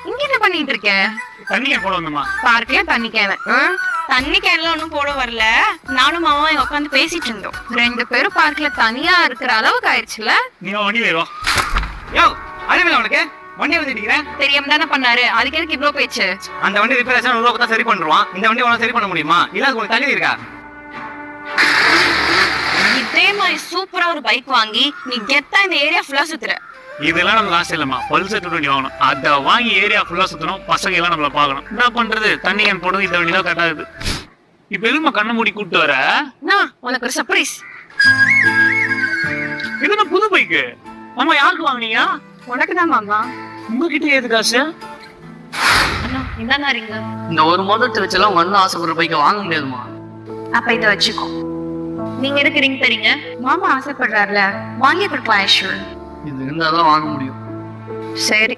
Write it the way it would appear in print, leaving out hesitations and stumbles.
இங்க என்ன பண்ணிட்டு இருக்க? தண்ணி கேன் போட வந்தம்மா. பார்க்கல தண்ணி கேன. தண்ணி கேன்ல ஒண்ணும் போட வரல. நானும் மாமாவும் இங்க உட்காந்து பேசிட்டு இருந்தோம். ரெண்டு பேரும் பார்க்கல தனியா இருக்கிற அளவுக்கு ஆயிடுச்சுல. நீ வண்டி வா. யோ அறிவியல் அவனுக்கு வண்டி வந்துட்டீங்க. தெரியாம தானே பண்ணாரு. அதுக்கு எதுக்கு இவ்ளோ பேச்சு? அந்த வண்டி ரிப்பேர் ஆச்சா 100 ரூபாய் தான் சரி பண்ணுவான். இந்த வண்டி உனக்கு சரி பண்ண முடியுமா? இல்ல அது உங்களுக்கு தகுதி இருக்கா? இதே மாதிரி சூப்பரா ஒரு பைக் வாங்கி நீ கெத்தா இந்த ஏரியா ஃபுல்லா சுத்துற. இதெல்லாம் நமக்கு ஆசை இல்லம்மா. பல்சர் 220 வாங்கணும். அதை வாங்கி ஏரியா ஃபுல்லா சுத்தணும். பசங்க எல்லாம் நம்மள பாக்கணும். என்ன பண்றது? தண்ணி கேன் போடுறது இந்த வண்டி தான் கட்டாது. இப்ப எதுமா கண்ணை மூடி கூட்டு வர? உனக்கு ஒரு சர்ப்ரைஸ். இது புது பைக்கு. ஆமா, யாருக்கு வாங்குனீங்க? உனக்கு தான் மாமா. உங்ககிட்ட ஏது காசு? அண்ணா இந்தாண்ணா ரிங்க. இந்த ஒரு மோதிரத்தை வச்செல்லாம் உங்க அண்ணன் ஆசைப்படுற பைக்கை வாங்க முடியாதுமா. அப்ப இதை வச்சுக்கோ. நீங்க எதுக்கு ரிங் தரீங்க? மாமா ஆசைப்படுறாருல, வாங்கி கொடுக்கலாம் ஐஷு. இது இருந்தாதான் வாங்க முடியும். சரி.